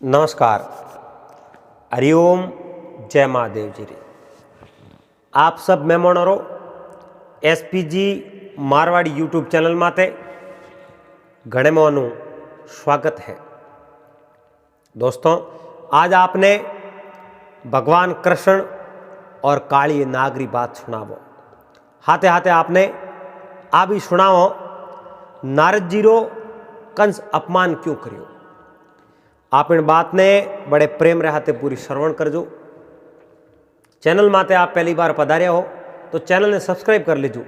नमस्कार, हरिओम, जय महादेव जी रे। आप सब मेहमानों एसपीजी मारवाड़ी यूट्यूब चैनल माते घणे मोनु स्वागत है। दोस्तों, आज आपने भगवान कृष्ण और काली नागरी बात सुनावो। हाथे हाथे आपने आ भी सुनाओ नारद जी रो कंस अपमान क्यों करियो। आप इन बात ने बड़े प्रेम रहते पूरी श्रवण करजो। चैनल माते आप पहली बार पधार्या हो तो चैनल ने सब्सक्राइब कर लीजो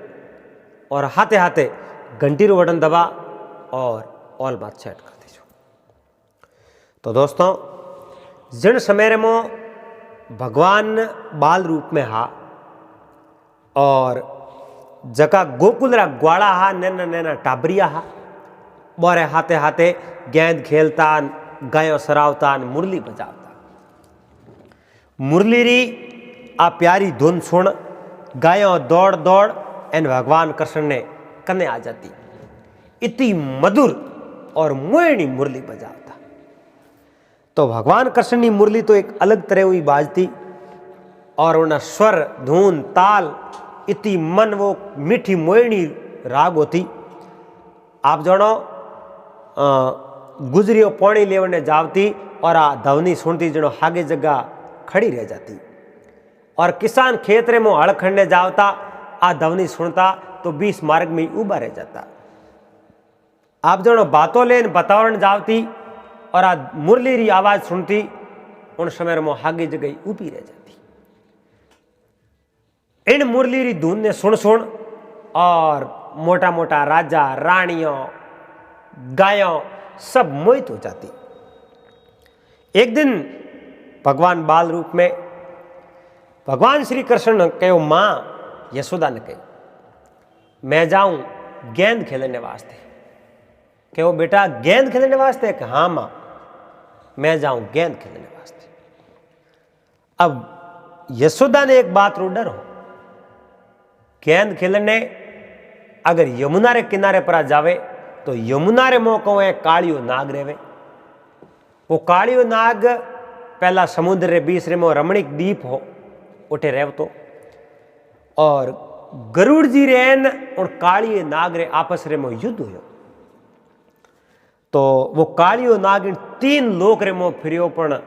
और हाथे हाथे घंटी रो बटन दबा और ऑल बात सेट कर दीजो। तो दोस्तों, जिन समय में भगवान बाल रूप में हा और जका गोकुल रा ग्वाड़ा हा, नैना नैना टाबरिया हा, बोरे हाथे हाथे गेंद खेलता, गायों सरावता, मुरली बजावता। मुरली री आ प्यारी धुन सुन गायों दौड़ दौड़ एन भगवान कृष्ण ने कने आ जाती। इतनी मधुर और मोहनी मुरली बजावता। तो भगवान कृष्ण की मुरली तो एक अलग तरह हुई बाजती और उनका स्वर, धुन, ताल इतनी मन वो मीठी मोहनी राग होती। आप जानो गुजरियो पानी लेवने जावती और आ धवनी सुनती जनो हागे जगह खड़ी रह जाती। और किसान खेत रे में हल खड़ने जावता, आ धवनी सुनता तो 20 मार्ग में उबा रह जाता। आप जनो बातों लेन बतावरण जावती और आ मुरली री आवाज सुनती, उन समय में हागे जगह उबी रह जाती। इन मुरली री धुन ने सुन सुन और मोटा मोटा राजा, रानियों, गायों सब मोहित हो जाती। एक दिन भगवान बाल रूप में भगवान श्री कृष्ण ने कहो, मां यशोदा ने कही, मैं जाऊं गेंद खेलने वास्ते। कहो, बेटा गेंद खेलने वास्ते? कि हाँ मां, मैं जाऊं गेंद खेलने वास्ते। अब यशोदा ने एक बात रो डर हो, गेंद खेलने अगर यमुना रे किनारे पर आ जावे तो यमुना रे मौको है कालियो नाग रेवे। वो कालियो नाग पहला समुद्र रे बीच रे में रमणीक द्वीप हो उठे रेव तो, और गरुड़ जी रेन और कालियो नाग रे आपस रे में युद्ध हो। तो वो कालियो नाग इन 3 लोक रे में फिरियो, पण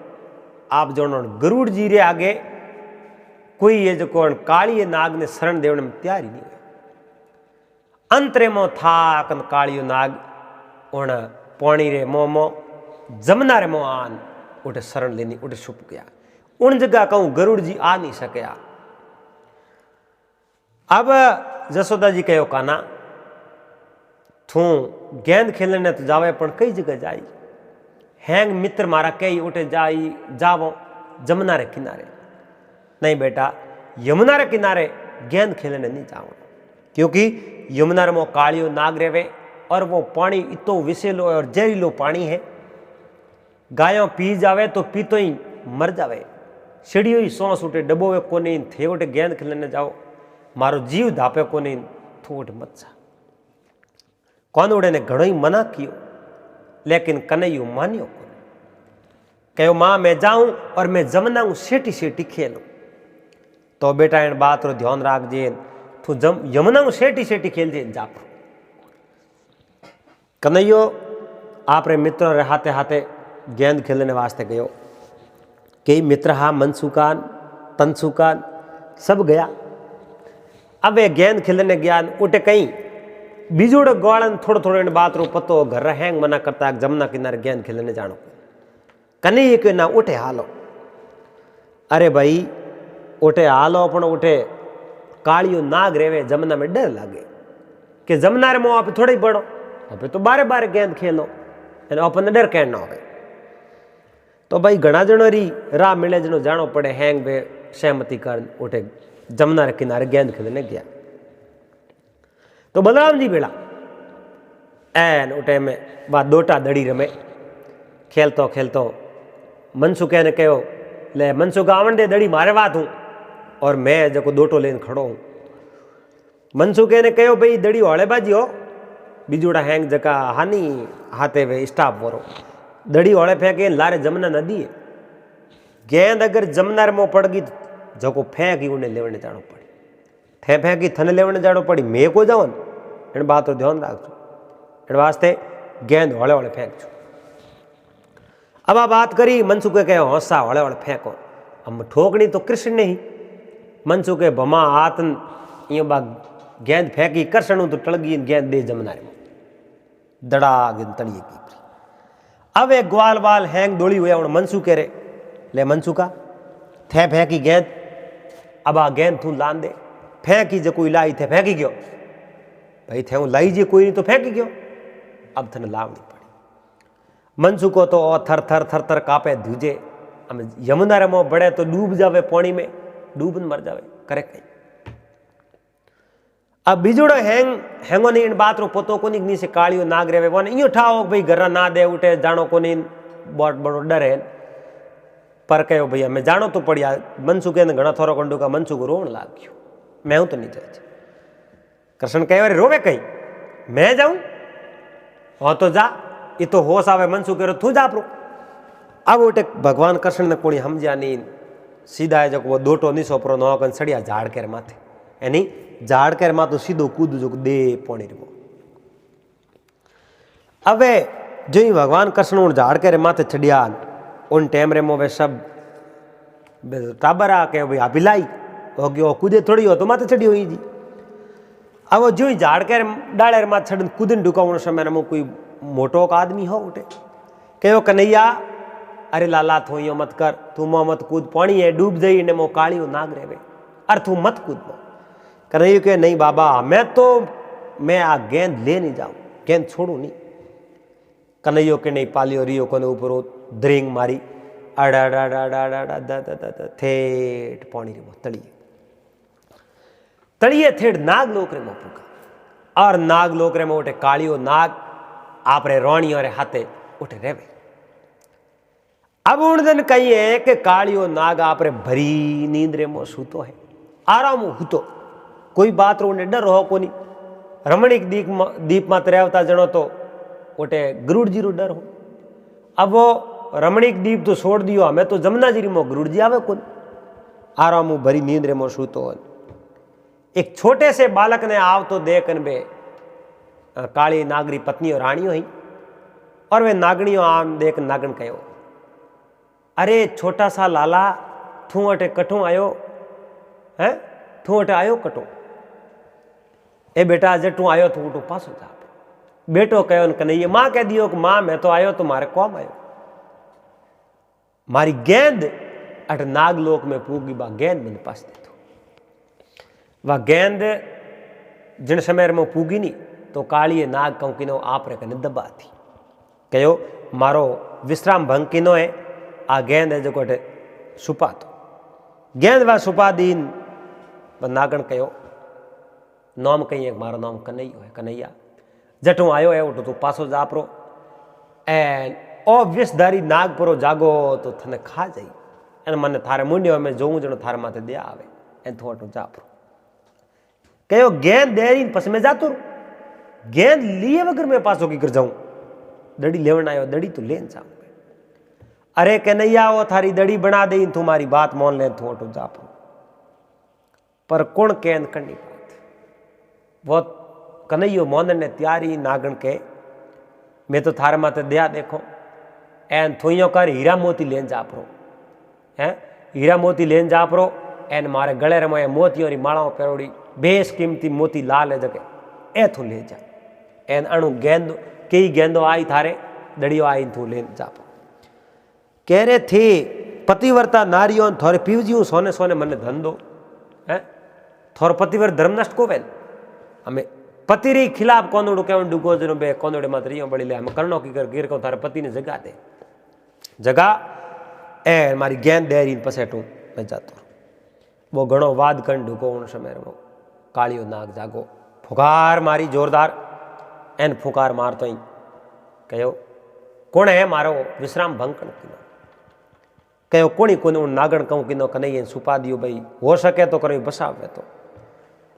आप जानो गरुड़ जी रे आगे कोई ये जो कौन कालियो नाग ने शरण देवने में तैयार ही नहीं। अंतरे मो था कन कालियो नाग उन पानी रे मोमो जमुना रे मो आन उठे शरण लेनी, उठे छुप गया। उन जगह कहूं गरुड़ जी आ नहीं सकया। अब जसोदा जी कहो, काना थू गेंद खेलने तो जावे, पण कई जगह जाई। हैंग मित्र मारा कई उठे जाई जावो जमुना रे किनारे। नहीं बेटा, यमुना रे किनारे गेंद खेलने नहीं जाओ, क्योंकि यमुना रे मो कालियो नाग रेवे और वो पानी इतो विषेलो और जहरीलो पानी है। गायों पी जावे तो पीतो ही मर जावे। सीढ़ियो ही सांस उठे डबोवे कोनी, थे उठे गेंद खेलने जाओ, मारो जीव धापे कोनी, थू उठे मत जा। कौन उड़े ने घणो ही मना कियो, लेकिन कन्हैयो मानियो कोनी। कहो, मां मैं जाऊं और मैं जमुना हूं सेठी सेठी खेलूं। तो बेटा इन बात रो ध्यान राखजे, तू यमुना में सेठी सेठी खेल जे जाप। कन्हैयो आप रे मित्र रे हाथे हाथे गेंद खेलने वास्ते गयो। कई मित्र हा मनसुकान तनसुकान सब गया। अब ये गेंद खेलने गया, उठे कहीं बीजोड़ ग्वाड़न थोड़ो थोड़ो इन बात रो पतो, घर हैंग मना करता जमुना किनारे गेंद खेलने जानो। कन्हैया के ना उठे हालो। अरे भाई उठे हालो, पण उठे कालियो नाग रेवे, जमुना में डर लागे कि जमुना रे मो आप थोड़ा ही बढ़ो, अब तो बारे बारे गेंद खेलो, अपन डर कहना हो। तो भाई घना जनो री राह मिले जनो जानो पड़े, हैंग वे सहमति कर उठे जमुना रे किनारे गेंद खेलने गया। तो बलराम जी बेड़ा एन उठे में बा दोटा दड़ी रमे। खेलतो खेलतो मनसुखे ने कहो, ले मनसुख आवन दे, दड़ी मारे बात हूं और मैं जो दोटो लेन खड़ो हूं। मनसुखे ने कहो, भाई दड़ी हौले बाजी हो, बीजोड़ा हैंग जका हानी हाथे वे स्टाफ वरो। दड़ी होड़े फेंके लारे जमुना नदी है। गेंद अगर जमुना रे पड़ गई जो को फेंकी उन्हें लेवने जानो पड़ी, थे फेंकी थने लेवने जानो पड़ी, मैं को जाओ इन बात तो ध्यान रखो। इन वास्ते गेंद होले होले फेंक छो। अब आ बात करी मनसुखे कहे हौसा होले होले फेंको, हम ठोकनी तो कृष्ण नहीं। मनसुखे भमा हाथ यो बा गेंद फेंकी कृष्ण तो टल गई गेंद दे जमुना रे दड़ा गेंद तड़िए की। अब एक ग्वाल बाल हैंग दौड़ी हुआ हूँ मनसुखे रे ले मनसुखा थे फेंकी गेंद। अब आ गेंद तू लान दे फेंकी जो कोई लाई थे फेंकी गयो भाई थे लाई जी कोई नहीं तो फेंकी गयो। अब थने लावनी पड़ी। मनसुखो तो थर थर थर थर कापे धूजे। हम यमुना रे में बड़े तो डूब जावे पानी में, डूब मर जावे करे कहीं। अब बीजोड़ो हैंगो नहीं इन बात रो पोतो को नहीं से कालियो नाग रेवे वन इयो ठाओ भाई घर ना दे उठे जानो को नहीं बहुत बड़ो डर है। पर कहो भैया मैं जानो तो पड़िया। मनसुखे ने घना थोरो कंडू का मनसुख रोण लाग गयो, मैं हूं तो नहीं जाए। कृष्ण कहे अरे रोवे कहीं मैं जाऊं, हाँ तो जा, ये तो होश आवे मनसुखे रो तू जा प्रो। अब उठे भगवान कृष्ण ने कोई समझा नहीं, सीधा है जो वो दोटो नहीं सोपरो नो कन सड़िया झाड़ के माथे यानी झाड़ कर मा तो सीधो कूद जो दे पौनी रो। अब जो ही भगवान कृष्ण उन झाड़ के माथे चढ़िया उन टाइम रे मोवे सब टाबरा के भाई अभिलाई हो गयो कूदे थोड़ी हो तो माथे चढ़ी हुई जी। अब जो ही झाड़ के डाले माथे चढ़ कूदन ढुका समय में कोई मोटो का आदमी हो उठे कहो कन्हैया अरे लाला थो यो मत कर, तू मो मत कूद पानी है डूब जाई ने मो कालियो नाग रेवे अरे तू मत कूद। कन्हैया कहे नहीं बाबा मैं आ गेंद ले नहीं जाऊं, गेंद छोड़ू नहीं। कन्हैया के नहीं पालियो रियो को ऊपर द्रिंग मारी अड़ा अड़ा अड़ा अड़ा अड़ा अड़ा थेट पानी रे तड़िए तड़िए थेट नाग लोक रे मो पुका और नाग लोक रे में उठे कालियो नाग आपरे रोणियों रे हाथे उठे रेवे। अब उन दिन कहिए कि कालियो नाग आपरे भरी नींद रे मो सूतो है, आराम हुतो, कोई बात रो डर हो को नहीं। रमणीक दीप मत रहता जनो तो उठे गरुड़ जी रो डर हो। अब वो रमणीक दीप तो छोड़ दियो, हमें तो जमुना जी मो गरुड़ जी आवे कौन, आराम भरी नींद रे मो सूतो। एक छोटे से बालक ने आव तो देखन बे काली नागरी पत्नी और रानियों ही और वे नागणियों आम देख नागण कहो अरे छोटा सा लाला थू अटे कठू आयो है, थू अटे आयो कटो ए बेटा जटू आयो तू उठो पासो जा। बेटो कहो कन्हैया मां कह दियो कि मां मैं तो आयो तो मारे कौम आयो, मारी गेंद अट नागलोक में पूगी बा गेंद मैंने पास दे दो। वह गेंद जिन समय में पूगी नहीं तो काली नाग कहूं किनो आप रे कने दबा थी कहो मारो विश्राम भंग किनो है आ गेंद है जो कोटे सुपा तो गेंद वा सुपा दीन नागण कहो नाम कही मारो नाम कन्हैया है, कन्हैया जटू आयो है उठो तू पासो जापरो एंड ओ विषधारी नाग परो जागो तो थने खा जाई एन मन थारे मुंडियो में जोऊं जनो थारे माथे दे आवे एन थो अटो जापरो कहो गेंद देरी पस में जातो गेंद लिए वगर मैं पासो की कर जाऊं, दड़ी लेवन आयो दड़ी तो लेन जाऊं। अरे कन्हैया वो थारी दड़ी बना दे तुम्हारी बात मान ले तू अटो जापरो। पर कौन केन करनी बात वो कन्हैयो मोहन ने त्यारी नागण के मैं तो थारे माथे दया देखो एन थोइयो कर हीरा मोती लेन जापरो है, हीरा मोती लेन जापरो एन मारे गले रे मोए मोतियों री मालाओ पेरोड़ी बेस कीमती मोती लाल है जगह ए थू ले जा एन अणु गेंद कई गेंदो आई थारे दड़ियो आई थू लेन जापरो। कह रहे थे पतिव्रता नारियों थोड़े पीवजियो सोने सोने मन धंधो है थोर पतिव्रत धर्म नष्ट को वेल हमें पति री खिलाफ कोंदड़ो केवन डुगो जनो बे कोंदड़े मत रियो बड़ी ले हम करनो की कर गिर को थारे पति ने जगा दे जगा ए मारी गेंद देरी पसेटू मैं जातो। वो घणो वाद कन ढुको उन समय में कालियो नाग जागो फुकार मारी जोरदार एन फुकार मार तो कहो कौन है मारो विश्राम भंग कण किनो कहो कोणी कोने उन नागण कहूं किनो कन्हैया सुपा दियो भाई हो सके तो करो बसावे तो,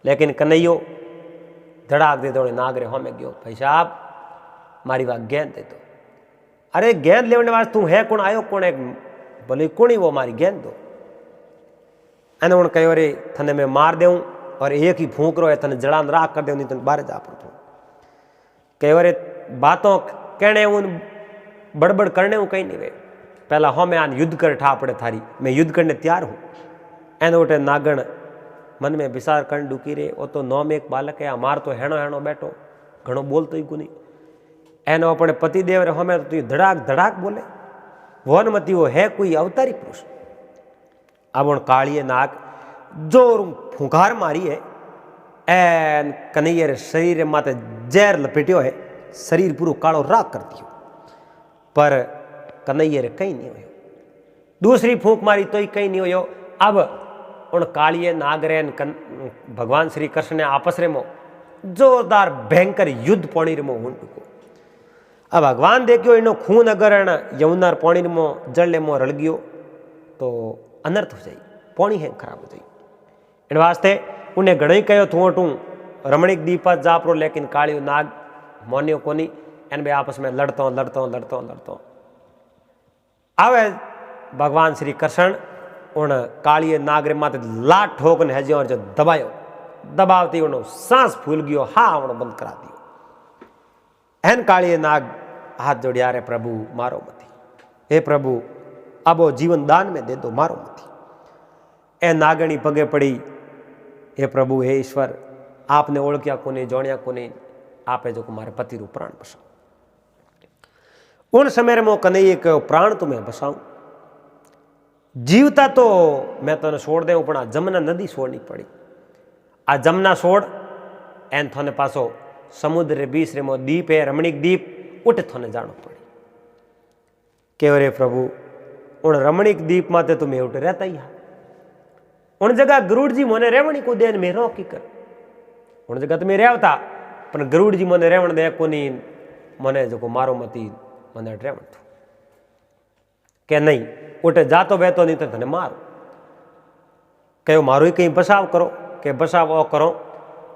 लेकिन कन्हैयो धड़ाक दे दो नागरे होमे गयो भाई साहब मारी बात गेंद दे दो। अरे गेंद लेने वास्ते तू है कौन, आयो कौन है, भले कौन ही वो मारी गेंद दो। एने उन कहो रे थने मैं मार देऊं और एक ही फूंक रो है, थने जड़ान राख कर दे, नहीं तो बाहर जा पड़ो। कहो रे बातों कहने उन बड़बड़ करने हूँ कहीं नहीं वे, पहला हो मैं आन युद्ध कर ठा पड़े थारी, मैं युद्ध करने तैयार हूँ। एने उठे नागण मन में विचार कर डूकी रे, वो तो 9 में एक बालक है, हमार तो हेणो हेणो बैठो, घणो बोलतो ही कोनी। एनो अपने पतिदेव रे हमें तो धड़ाक धड़ाक बोले, वन मती वो है कोई अवतारी पुरुष। अब उन कालिए नाग जोर फुंकार मारी है, एन कन्हैया रे शरीर माते जहर लपेटियो है, शरीर पूरा कालो राख कर दियो, पर कन्हैया रे कहीं नहीं हुयो। दूसरी फूंक मारी तो ही कहीं नहीं हुयो। अब उन कालिए नाग रे भगवान श्री कृष्ण ने आपस रे मो जोरदार भयंकर युद्ध पानी रे मो हुन टुको। अब भगवान देखियो इनो खून अगर यमुना पानी मो जल मो रल गयो तो अनर्थ हो जाए, पानी है खराब हो जाए। इन वास्ते उन्हें घणो ही कहो थू टू रमणीक दीपा जापरो, लेकिन कालियो नाग मोनियो कोनी। एन बे आपस में लड़तो लड़तो लड़तो लड़तो आवे भगवान श्री कृष्ण उन कालिए नाग रे माथे लात ठोक ने हजे और जो दबायो, दबावती उनो सांस फूल गयो, हा उनो बंद करा दियो। एन कालिए नाग हाथ जोड़िया रे प्रभु मारो मती, हे प्रभु अब वो जीवन दान में दे दो, मारो मती। ए नागणी पगे पड़ी, हे प्रभु हे ईश्वर आपने ओळख्या कोने जोणिया कोने, आपे जो मारे पति रू प्राण बसाओ। उन समय मो कन्हैया कहो प्राण तुम्हें बसाऊं, जीवता तो मैं तने छोड़ दे, पण आ जमुना नदी छोड़नी पड़ी। आ जमुना छोड़ एन थोने पासो समुद्र रे बीच रे मो दीप है, रमणीक दीप, उठ थोने जानो पड़ी। केव रे प्रभु उन रमणीक दीप माते तुम्हें उठ रहता ही, उन जगह गरुड़ जी मोने रेवणी को देन में रो की कर, उन जगह तो मैं रेवता, पर गरुड़ जी मोने रेवण दे कोनी, मने जो मारो मती मने रेवण थो के नहीं, उठे जातो बहतो नहीं तो तने मारो। कहो मारो ही कहीं बसाव करो, के बसाव ओ करो।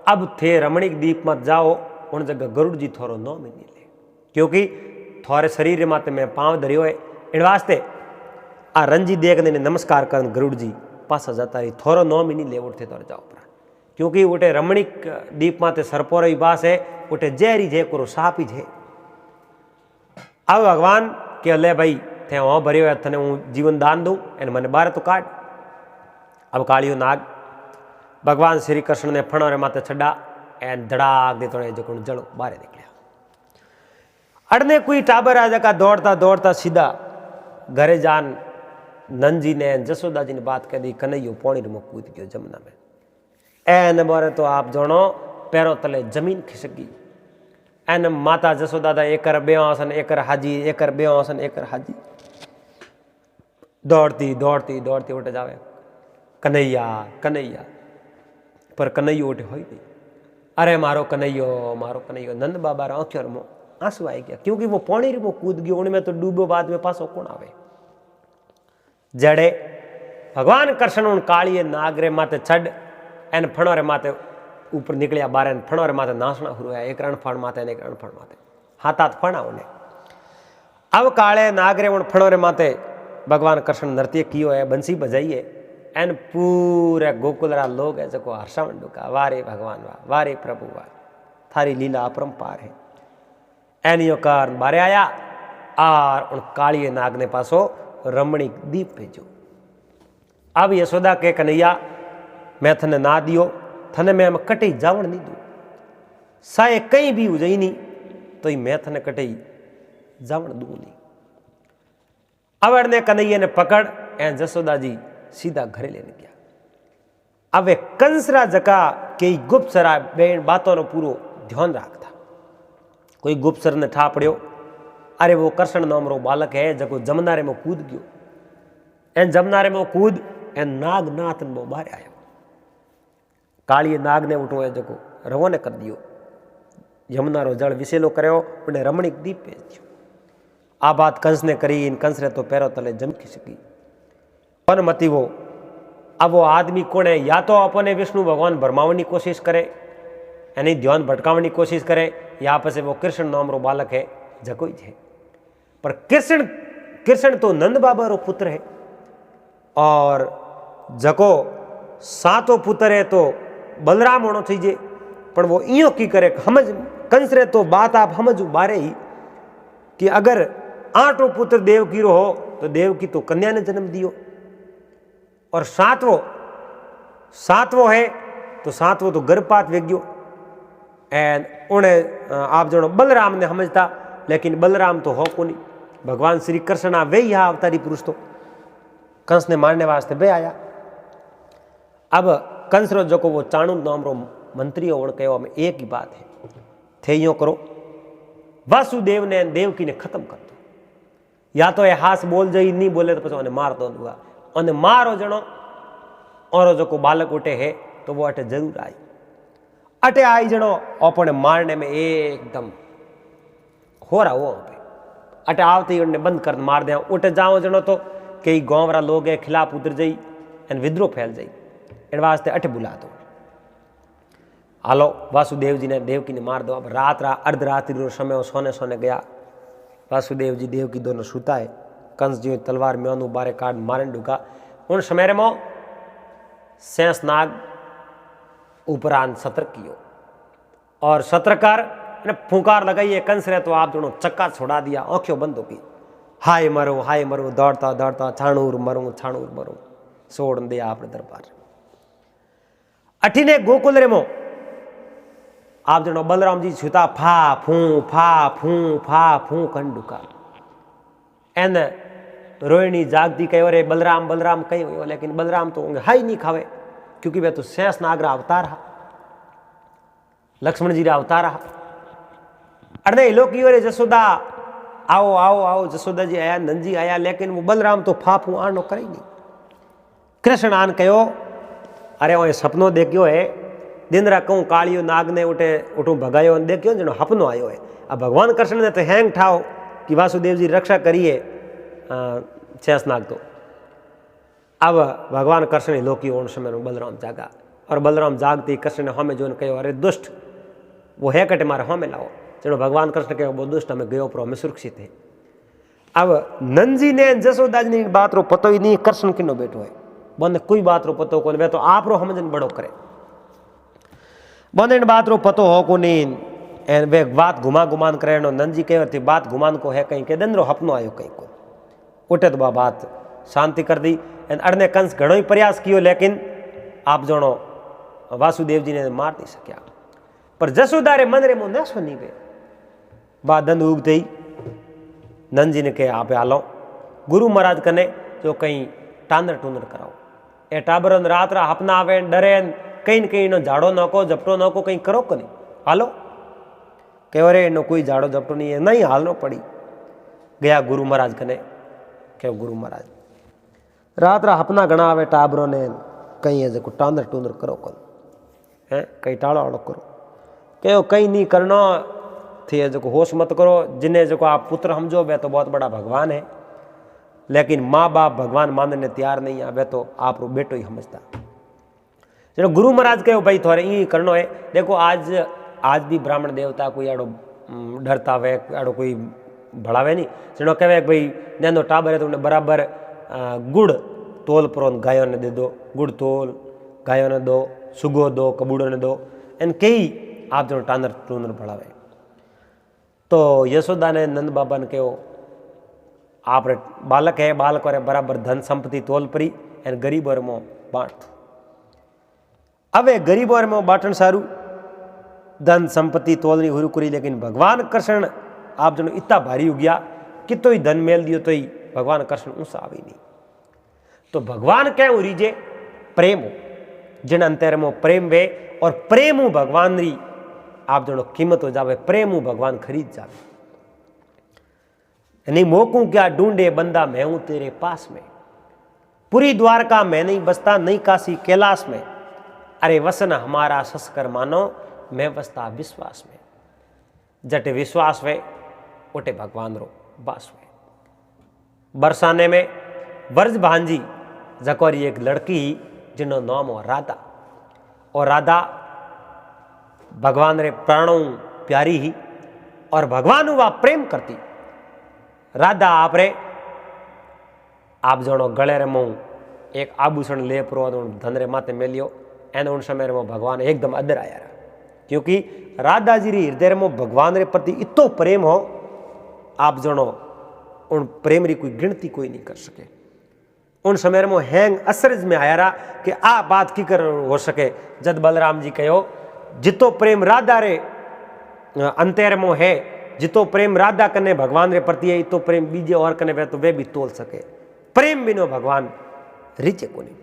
अब थे रमणीक दीप मत जाओ, उन जगह गरुड़ जी थोरो नो में नहीं ले, क्योंकि थोड़े शरीर माते में पांव धरियो है। इन वास्ते आ रंजी देखने ने नमस्कार कर गरुड़ जी पासा जाता रही, थोरो नो में नहीं ले, उठते तो जाओ पर, क्योंकि उठे रमणीक दीप माते सरपोरो बास है, उठे जहरी जे करो साप ही जे। अब भगवान के ले भाई थे वहाँ भरियो है, थने हूँ जीवन दान दूँ, एन मैंने बारे तो काट। अब कालियो नाग भगवान श्री कृष्ण ने फणो रे माते छड़ा, एन धड़ाक दे तो जो जड़ो बारे निकलिया। अड़ने कोई टाबर आ जका दौड़ता दौड़ता सीधा घरे जान नंजी ने जसोदा जी ने बात कह दी, कन्हैयो पानी में कूद गयो जमुना में। एन बारे तो आप जानो पैरों तले जमीन खिसक गई। एन माता जसोदा दा एकर बेवासन एकर हाजी, एकर बेवासन एकर हाजी, दौड़ती दौड़ती दौड़ती उठ जावे कन्हैया कन्हैया, पर कन्हैयो उठे हो ही नहीं। अरे मारो कन्हैयो, नंद बाबा रा आंखों में आंसू आई गया, क्योंकि वो पानी में कूद गयो, उनमें तो डूबो बाद में पासो कौन आवे। जड़े भगवान कृष्ण उन कालिए नागरे माते छड़, एन फणो रे माते ऊपर निकलिया बारे, फणो रे माते नाचना हुआ, एक रणफण माते एक रणफण माते हाथ हाथ फणा उन्हें। अब काले नागरे उन फणो रे माते भगवान कृष्ण नृत्य कियो है, बंसी बजाई है। एन पूरे गोकुलरा लोग है जो हर्षावन डुका, वारे भगवान वाह, वारे प्रभु वाह, थारी लीला अपरंपार है। एन यो कारण बारे आया और उन कालिए नाग ने पासो रमणीक दीप भेजो। अब यशोदा के कन्हैया मैं थने ना दियो, थने मैं कटई जावण नहीं दू, साए कहीं भी हो जाई नहीं तो मैं थने कटई जावण दू नहीं। अब ने कन्हैया ने पकड़ एन जसोदा जी सीधा घरे लेने गया। अब वे कंसरा जका कई गुप्तसरा बेन बातों नो पूरो ध्यान रखता। कोई गुप्तसर ने ठा पड़ियो, अरे वो कृष्ण नाम रो बालक है जको जमनारे में कूद गयो। एन जमनारे में कूद एन नाग नाथ में बाहर आयो। कालिए नाग ने उठो है जको रवाना कर दियो, यमुना रो जल विसेलो करयो, उन्हें रमणीक दीप भेज दियो। आ बात कंस ने करी, इन कंस ने तो पैरों तले जम खिसकी। पर मती वो अब वो आदमी कौन है, या तो अपने विष्णु भगवान भरमावनी कोशिश करे, यानी ध्यान भटकावनी कोशिश करे, या पसे वो कृष्ण नाम रो बालक है जको ही है। पर कृष्ण कृष्ण तो नंद बाबा रो पुत्र है और जको सातो पुत्र है तो बलराम होना चाहिए। पर वो इं की करे समझ कंस रे तो बात आप समझ बारे ही कि अगर आठों पुत्र देवकी रो हो तो देवकी तो कन्या ने जन्म दियो और सातवो है तो सातवो तो गर्भपात वेग्यो एंड उन्हें आप जनो बलराम ने समझता, लेकिन बलराम तो हो को नहीं। भगवान श्री कृष्ण आ वे यहाँ अवतारी पुरुष तो कंस ने मारने वास्ते वे आया। अब कंस रो जो को वो चाणू नाम रो मंत्री हो कहो में एक ही बात है थे यो करो वासुदेव ने देवकी ने खत्म कर दो, या तो ये हास बोल जाई नहीं बोले तो पछे मार दो और मारो जनो और जो को बालक उठे है तो वो अटे जरूर आई। अटे आई जनो अपने मारने में एकदम हो रहा वो पे अटे आवते ही उन्हें बंद कर मार दिया। उठे जाओ जनो तो कई गांव वाला लोग है खिलाफ उतर जाई एन विद्रोह फैल जाई इन वास्ते अटे बुला दो। हालो वासुदेव जी ने देवकी ने मार दो। अब रात अर्धरात्रि रो समय सोने सोने गया। वासुदेव जी देवकी दोनों सुता है। कंस जी तलवार में अनु बारे काट मारन ढुका। उन समय में शेषनाग उपरांत सत्र कियो और सत्रकार ने फूंकार लगाई कंस रे तो आप दोनों चक्का छोड़ा दिया, आंखों बंद हो गई। हाय मरो दौड़ता दौड़ता छाणूर मरूं छोड़ दिया आपने दरबार। अठीने गोकुल रे मो आप जनो बलराम जी छुता फा फू कन डुका एन रोहिणी जागती कहो रे बलराम बलराम कहीं हुई, लेकिन बलराम तो हाई नहीं खावे क्योंकि वह तो शेष नाग रा अवतार हा, लक्ष्मण जी रा अवतार हा। अरे लोग रे जसोदा आओ आओ आओ जसोदा जी आया नंद जी आया, लेकिन वो बलराम तो फाफू आनो करे नहीं। कृष्ण आन कहो अरे वो सपनो देखियो है दिन रा कहूँ कालियो नाग ने उठू भगायो देखियो जनो सपनो आयो है। अब भगवान कृष्ण ने तो हैंग ठाओ कि वासुदेव जी रक्षा करिए शेषनाग तो। अब भगवान कृष्ण ने लोकी उन समय में बलराम जागा और बलराम जागते ही कृष्ण ने हमें जो कहो अरे दुष्ट वो है कटे मारे हमें लाओ। चलो भगवान कृष्ण कहो वो दुष्ट हमें गयो पर हमें सुरक्षित है। अब नंद जी ने जसोदा जी ने बात रो पतो ही नहीं कृष्ण किनो बैठो है बंद कोई बात रो पतो को वे तो आप रो समझन बड़ो करे बंद इन बात रो पतो हो को नहीं एन वे बात घुमान करे नंद जी कहे थी बात घुमान को है कहीं के दिन रो हपनो आयो कहीं को उठे तो बात शांति कर दी। एन अड़ने कंस घणो ही प्रयास कियो लेकिन आप जणो वासुदेव जी ने मार नहीं सकिया। पर जसोदा रे मन रे मो नसो नहीं वे बा दंड उगते ही नंद जी ने कहे आप हालो गुरु महाराज कने जो कहीं टांदर टूंदर कराओ ए टाबरन रात रा हपना आवे डरे कहीं नो झाड़ो नको झपटो नको कहीं करो को नहीं हालो कहो रे नो कोई झाड़ो झपटो नहीं है नहीं हालनो पड़ी। गया गुरु महाराज कने कहो गुरु महाराज रात रा हपना घना आवे टाबरो ने कहीं है जो टांदर टूंदर करो को है कहीं टाड़ो आड़ो करो कहो कहीं नहीं करना थे जो होश मत करो। जिन्हें जो आप पुत्र समझो वे तो बहुत बड़ा भगवान है, लेकिन माँ बाप भगवान मानने तैयार नहीं है वे तो आप रो बेटो ही समझता। चलो गुरु महाराज कहो भाई थोड़े ये करना है। देखो आज भी ब्राह्मण देवता कोई आड़ो डरता वे आड़ो कोई भड़ावे नहीं। चलो कहे भाई नैनो टाबर है तो उन्हें बराबर गुड़ तोल पर गायों ने दे दो, गुड़ तोल गायों ने दो, सुगो दो, कबूड़ों ने दो, इन कई आप जो टांदर टूंदर भड़ावे। तो यशोदा ने नंद बाबा ने कहो आप बालक है बालक और बराबर धन संपत्ति तोल परी एन गरीब और मो बांट। अब गरीब और मो बाटन सारू धन संपत्ति तोलनी हुरु करी, लेकिन भगवान कृष्ण आप जनो इतना भारी हो गया कि तो ही धन मेल दियो तो ही भगवान कृष्ण ऊंसा आवी नहीं। तो भगवान क्या रीजे प्रेम हो जिन अंतर मो प्रेम वे और प्रेम भगवान री आप जनो कीमत हो जावे, प्रेम भगवान खरीद जावे। नहीं मोकू क्या ढूंढे बंदा मैं हूं तेरे पास में, पूरी द्वारका में नहीं बसता नहीं काशी कैलाश में, अरे वसन हमारा सस्कर मानो मैं बसता विश्वास में। जटे विश्वास वे उठे भगवान रो बास वे। बरसाने में वर्ज भांजी जकोरी एक लड़की जिनो नाम हो राधा, और राधा भगवान रे प्राणों प्यारी ही और भगवान वह प्रेम करती। राधा आपरे आप जणो गले रे मुँह एक आभूषण लेप रो धन रे माते मेलियो एने उन समय में भगवान एकदम अदर आया रहा, क्योंकि राधा जी री हृदय में भगवान रे प्रति इतो प्रेम हो आप जणो उन प्रेम री कोई गिनती कोई नहीं कर सके। उन समय में हैंग असरज में आया रहा कि आ बात की कर हो सके। जद बलराम जी कहो जितो प्रेम राधा रे अंतर में है, जितो प्रेम राधा कने भगवान रे प्रति है, तो प्रेम बीजे और कने वे तो वे भी तोल सके। प्रेम बिनो भगवान रीचे को नहीं।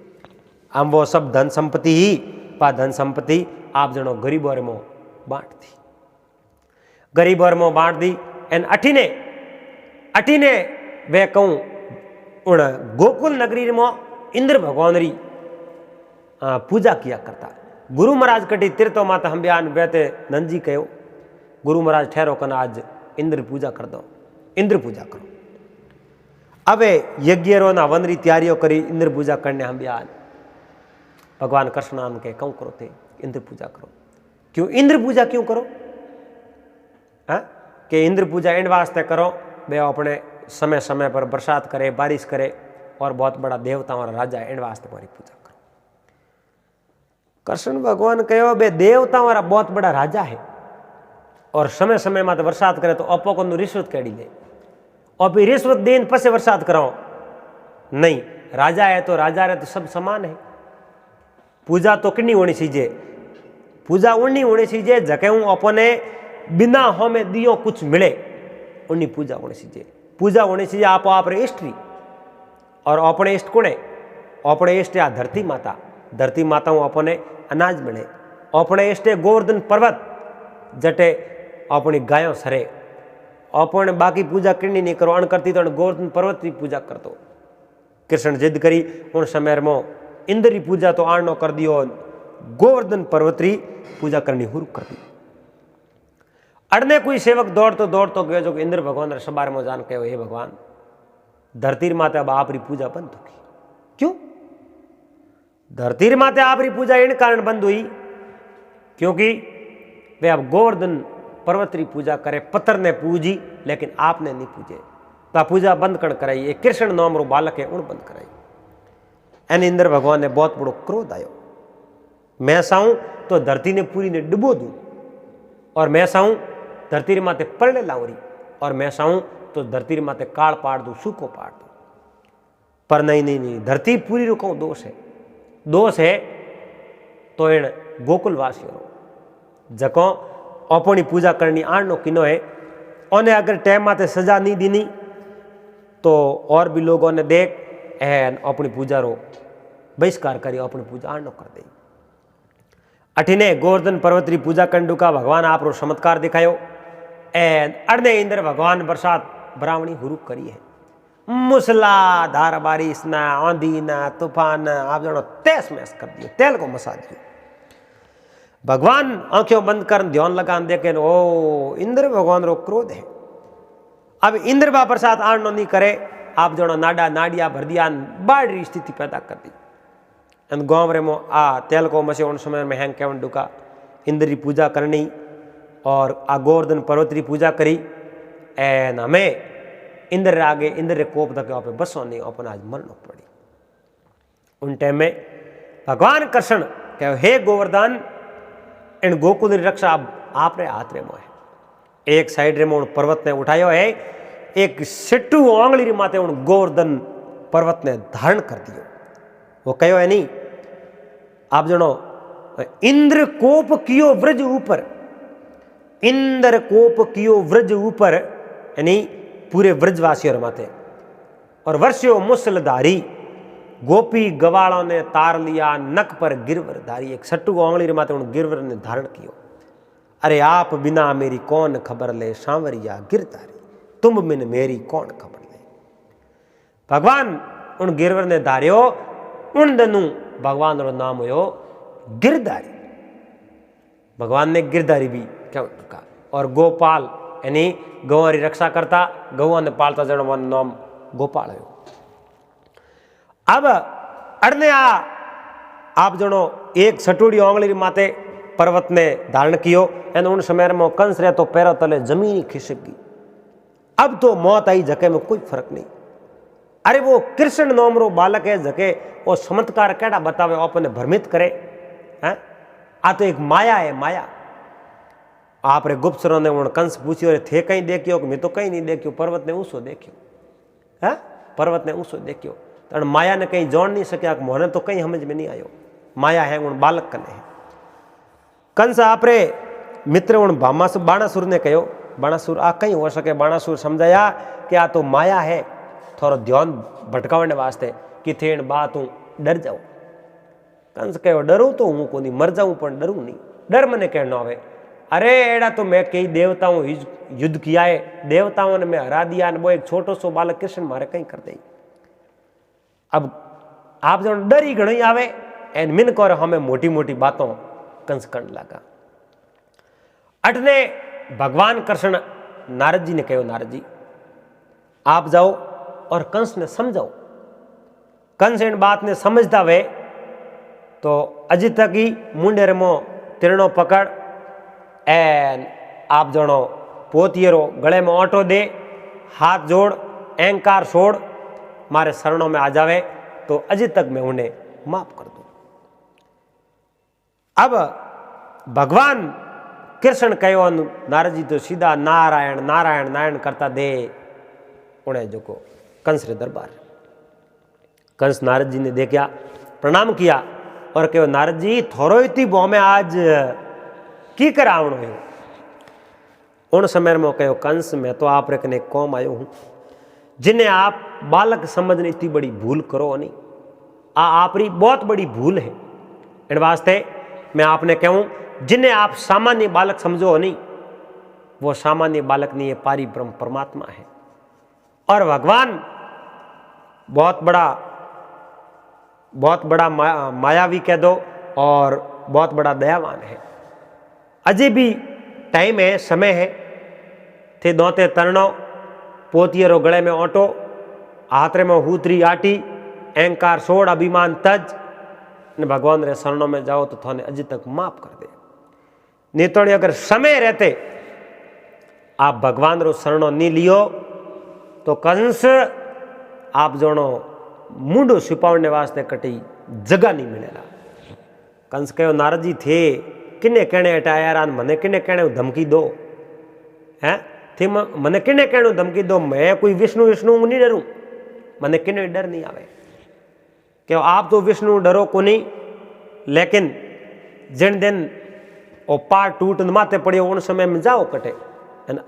आम वो सब धन संपत्ति ही पा धन संपत्ति आप जनो गरीब और मो बांट दी, गरीब और मो बांट दी। एन अठीने अठीने वे कहूं उन गोकुल नगरी में इंद्र भगवान री पूजा किया करता। गुरु महाराज कटी तीर्थों माता हम बयान बेते नंदजी कहो गुरु महाराज ठहरो कन आज इंद्र पूजा कर दो, इंद्र पूजा करो। अब यज्ञ रो ना वन री तैयारियों करी इंद्र पूजा करने हम बयान भगवान कृष्ण नाम के क्यों करो थे इंद्र पूजा करो। क्यों इंद्र पूजा क्यों करो? कि इंद्र पूजा इन वास्ते करो वे अपने समय समय पर बरसात करे, बारिश करे और बहुत बड़ा देवता और राजा है, इन वास्ते हमारी पूजा करो। कृष्ण भगवान कहो बे देवता वाला बहुत बड़ा राजा है और समय समय में तो बरसात करे तो अपो को रिश्वत कैडी ले और फिर रिश्वत देन पसे बरसात कराओ नहीं। राजा है तो राजा रे तो सब समान है। पूजा तो कितनी होनी चाहिए? पूजा उन्नी होनी चाहिए जके हूँ अपने बिना हमें दियो कुछ मिले उन्नी पूजा होनी चाहिए। पूजा होनी चाहिए आप इष्ट और अपने इष्ट कोने अपने इष्ट या धरती माता, धरती माता हूँ अपने अनाज मिले। अपने इष्ट गोवर्धन पर्वत जटे अपनी गायों सरे। अपन बाकी पूजा कितनी नहीं करो अण करती तो गोवर्धन पर्वत की पूजा कर दो। कृष्ण जिद करी उन समय में इंद्र की पूजा तो आणनो कर दियो, गोवर्धन पर्वत की पूजा करनी शुरू कर दी। अड़ने कोई सेवक दौड़तो गयो जो इंद्र भगवान सबार में जान कहो हे भगवान धरती माते अब आप री पूजा बंद होगी। क्यों धरती माते आप री पूजा इन कारण बंद हुई क्योंकि वे अब गोवर्धन पर्वत री पूजा करे, पत्थर ने पूजी लेकिन आपने नहीं पूजे तो पूजा बंद कर कराई। कृष्ण नाम रो बालक है उन बंद कराई। एने इंद्र भगवान ने बहुत बड़ो क्रोध आयो। मैं चाहूं तो धरती ने पूरी ने डुबो दूं और मैं चाहूं धरती माते परले लावरी और मैं चाहूं तो धरती माते काल पाड़ दूं, सूखो पाड़ दूं। पर नहीं, धरती पूरी रो कहूं दोष है तो इन गोकुलवासियों रो जको अपनी पूजा करनी आणनो किनो है। उन्हें अगर टाइम माते सजा नहीं दीनी तो और भी लोगों ने देख एन अपनी पूजा रो बहिष्कार करी अपनी पूजा आणनो कर दी। अठीने गोवर्धन पर्वत री पूजा करने का भगवान आप रो चमत्कार दिखायो एन अड़ने इंद्र भगवान बरसात बरावणी हुरू करी है। मूसलाधार बारिश ना आंधी ना तूफान आप जानो तैस मैस कर दियो, तेल को मसा दियो। भगवान आंखें बंद कर ध्यान लगा देखे ओ इंद्र भगवान रो क्रोध है। अब इंद्र बा बरसात आणनो नहीं करे आप जानो नाडा नाडिया भर दिया, बाढ़ स्थिति पैदा कर दी। गाँव रे मो तेल को मसे उन समय में हैंग केवन डुका इंद्र की पूजा करनी और गोवर्धन पर्वत की पूजा करी एन हमें इंद्र आगे इंद्र रे कोप तक आप बसो नहीं अपन आज मरनो पड़ी। उन टाइम में भगवान कृष्ण कहो हे गोवर्धन इन गोकुल री रक्षा आप रे हाथ रे मो है। एक साइड रे मो पर्वत ने उठायो है, एक सिट्टू आंगली री माते उन गोवर्धन पर्वत ने धारण कर दियो। वो कहो है नहीं आप जनो इंद्र कोप कियो व्रज ऊपर, इंद्र कोप कियो व्रज ऊपर यानी पूरे व्रजवासियों माते और वर्षियों मुसलधारी गोपी गवालों ने तार लिया नक पर गिरवर धारी। एक सट्टू आंगली रे माते उन गिरवर ने धारण कियो। अरे आप बिना मेरी कौन खबर ले सांवरिया गिरधारी, तुम बिन मेरी कौन खबर ले। भगवान उन गिरवर ने धारियो उन दनु भगवान रो नाम हो गिरधारी। भगवान ने गिरधारी भी क्या कहा और गोपाल यानी गौ री रक्षा करता, गौ ने पालता जन नाम गोपाल है। अब अड़ने आप जनो एक सटूड़ी आंगली री माते पर्वत ने धारण कियो एन उन समय में कंस रे तो पैरों तले जमीन खिसक गई। अब तो मौत आई जके में कोई फर्क नहीं। अरे वो कृष्ण नाम रो बालक है जके वो चमत्कार केड़ा बतावे अपने भ्रमित करे हैं। आ तो एक माया है, माया। आप रे गुप्तचरों ने उन कंस पूछ्यो रे थे कहीं देखियो कि मैं तो कहीं नहीं देखियो, पर्वत ने ऊंचो देखियो है, पर्वत ने ऊंचो देखियो। तो माया ने कहीं जोड़ नहीं सकिया कि मोहने तो कहीं समझ में नहीं आयो, माया है उन बालक कने है। कंस आप रे मित्र उन बाणासुर ने कहो, बाणासुर आ कहीं हो सके, बाणासुर समझाया कि आ तो माया है, थोड़ा ध्यान भटकावने वास्ते कि थे बात हूँ डर जाओ। कंस कहो डरू तो हूँ को नहीं, मर जाऊँ पर डरू नहीं, डर मने कहना आवे। अरे एड़ा तो मैं कई देवताओं युद्ध किया है, देवताओं ने मैं हरा दिया, वो एक छोटो सो बालक कृष्ण मारे कहीं कर दे। अब आप जो डर ही घणी आवे एन मिन कर हमें मोटी मोटी बातों कंस करने लगा। अटने भगवान कृष्ण नारद जी ने कहो, नारद जी आप जाओ और कंस ने समझाओ। कंस इन बात ने समझता वे तो अजी तक ही मुंडे रमो तिरणो पकड़ एन आप जनो पोतियरो गले में ऑटो दे, हाथ जोड़, अहंकार छोड़, मारे शरणों में आ जावे तो अजी तक मैं उन्हें माफ कर दूं। अब भगवान कृष्ण कहो नारद जी तो सीधा नारायण नारायण नारायण करता दे उन्हें जो को कंस रे दरबार। कंस नारद जी ने देखा, प्रणाम किया और कहो नारद जी थोरो इतनी बोमे आज की करावण हो। उन समय में कहो कंस मैं तो आप रखने कौम आयो हूं जिन्हें आप बालक समझने इतनी बड़ी भूल करो नहीं, आपरी बहुत बड़ी भूल है। इन वास्ते मैं आपने कहूं जिन्हें आप सामान्य बालक समझो नहीं, वो सामान्य बालक नहीं है, पारी ब्रह्म परमात्मा है। और भगवान बहुत बड़ा मायावी कह दो और बहुत बड़ा दयावान है। अजय भी टाइम है, समय है, थे दोते तरणो पोतियरो गले में ओटो, हाथरे में हूतरी आटी, अहंकार सोड़, अभिमान तज ने भगवान रे शरणों में जाओ तो थाने अजय तक माफ कर दे। नहीं तो अगर समय रहते आप भगवान रो शरणों नहीं लियो तो कंस आप जोनो मुंडो छिपावने वास्ते कटी जगह नहीं मिलेला। कंस कहो नारद जी थे किन्ने कहने हटाया मने किन्ने कहने धमकी दो हैं, थे मने किन्ने कहने धमकी दो, मैं कोई विष्णु नहीं डरूं, मने किन्ने डर नहीं आवे। क्यों आप तो विष्णु डरो को नहीं, लेकिन जिन दिन वो पार टूट माथे पड़े उन समय में जाओ कटे,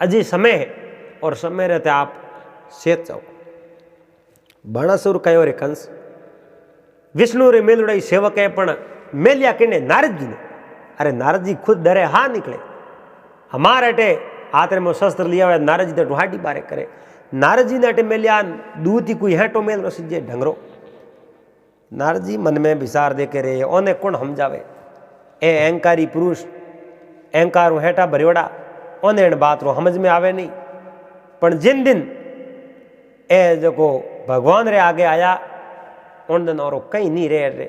अजी समय है और समय रहते आप सेत जाओ। बाणासुर कहो रे कंस विष्णु रे मेलुड़ाई सेवक है पण मेलिया किने नारद जी ने। अरे नारद जी खुद डरे हाँ निकले, हमारे अटे हाथ में शस्त्र लिया हुआ, नारद जी तो ढुहाटी बारे करे। नारद जी ने अटे मेलिया दूती कोई हेटो मेल रो सीजे ढंगरो। नारद जी मन में विचार दे के रे ओने कौन समझावे, ए अहंकारी पुरुष अहंकार हेठा भरियोड़ा ओने बात रो समझ में आवे नहीं। पण जिन दिन ए जो भगवान रे आगे आया उन दिन और कहीं नहीं रे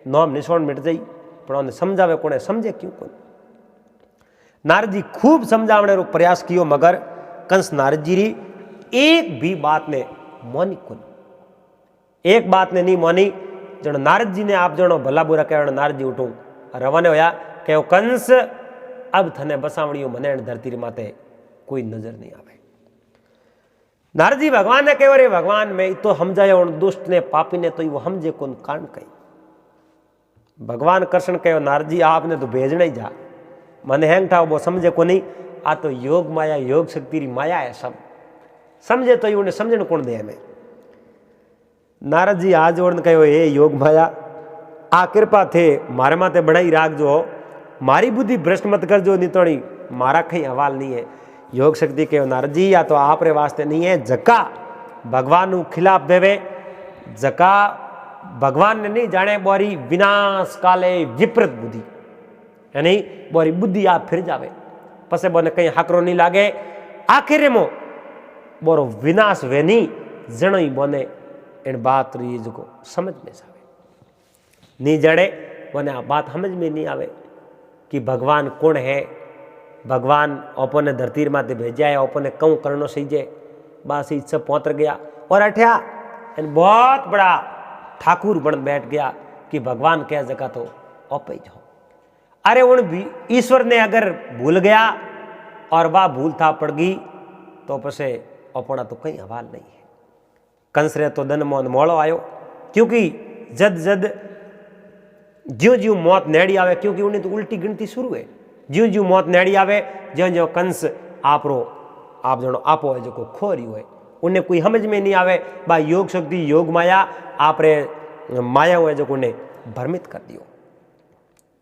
नौम निशान मिट जाई, पर उन्हें समझावे कोने समझे क्यों कोने। नारद जी खूब समझावने रो प्रयास कियो मगर कंस नारद जी री एक भी बात ने मानी कोनी, एक बात ने नहीं मानी। जन नारद जी ने आप जनो भला बुरा कह नारद जी उठूं रवाने होया कहो कंस अब थने बसावणियों मने धरती रे माथे कोई नजर नहीं आवे। नारद जी भगवान ने कहो रे भगवान मैं तो समझाया उन दुष्ट ने पापी ने तो वो हमजे कौन कांड कही। भगवान कृष्ण कहो नारद जी आपने तो भेजना ही जा, मने हैंग था वो समझे को नहीं, आ तो योग माया योग शक्ति री माया है, सब समझे तो उन्हें समझने कौन दे हमें। नारद जी आज और कहो हे योग माया आ कृपा थे मारे माते बढ़ाई राख जो, मारी बुद्धि भ्रष्ट मत कर जो, नहीं तो मारा कहीं हवाल नहीं है। योग शक्ति कहो नारद जी या तो आप रे वास्ते नहीं है, जका भगवान खिलाफ देवे, जका भगवान ने नहीं जाने बोरी विनाश काले विपरीत बुद्धि, यानी बोरी बुद्धि आप फिर जावे पसे बोने कहीं हाकरो नहीं लागे, आखिर में बोरो विनाश वे नहीं जनो ही बोने इन बात री जो समझ में जावे नहीं जड़े बोने आ बात समझ में नहीं आवे कि भगवान कौन है। भगवान अपने धरती माते भेजा है, अपने कौन करनो सीजे बस इस सब पहुंच गया और अठ्या बहुत बड़ा ठाकुर बन बैठ गया कि भगवान कह जगह तो ओपे जाओ। अरे उन भी ईश्वर ने अगर भूल गया और वह भूल था पड़ गई तो पसे अपना तो कहीं हवाल नहीं है। कंस रे तो दन मोन मोड़ो आयो, क्योंकि जद जद ज्यों ज्यों मौत नेड़ी आवे, क्योंकि उन्हें तो उल्टी गिनती शुरू है, ज्यों ज्यों मौत नेड़ी आवे ज्यों ज्यों कंस आप जनो आपो है जो खो रही हो, उन्हें कोई समझ में नहीं आवे बा योग शक्ति योग माया आप रे माया हुए जो उन्हें भ्रमित कर दियो।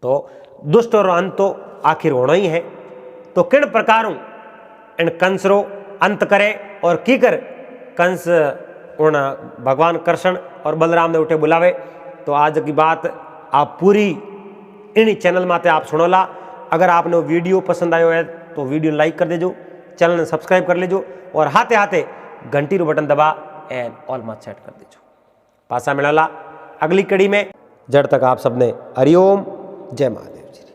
तो दुष्ट और अंत तो आखिर होना ही है। तो किन प्रकार इन कंस रो अंत करे और की कर कंस उन भगवान कृष्ण और बलराम ने उठे बुलावे। तो आज की बात आप पूरी इन चैनल माते आप सुनोला। अगर आपने वीडियो पसंद आयो है तो वीडियो लाइक कर देजो, चैनल ने सब्सक्राइब कर लेजो और हाथे हाथे घंटी रो बटन दबा एंड ऑल मत सेट कर देजो। पासा मिलाला अगली कड़ी में। जब तक आप सबने हरिओम जय महादेव जी।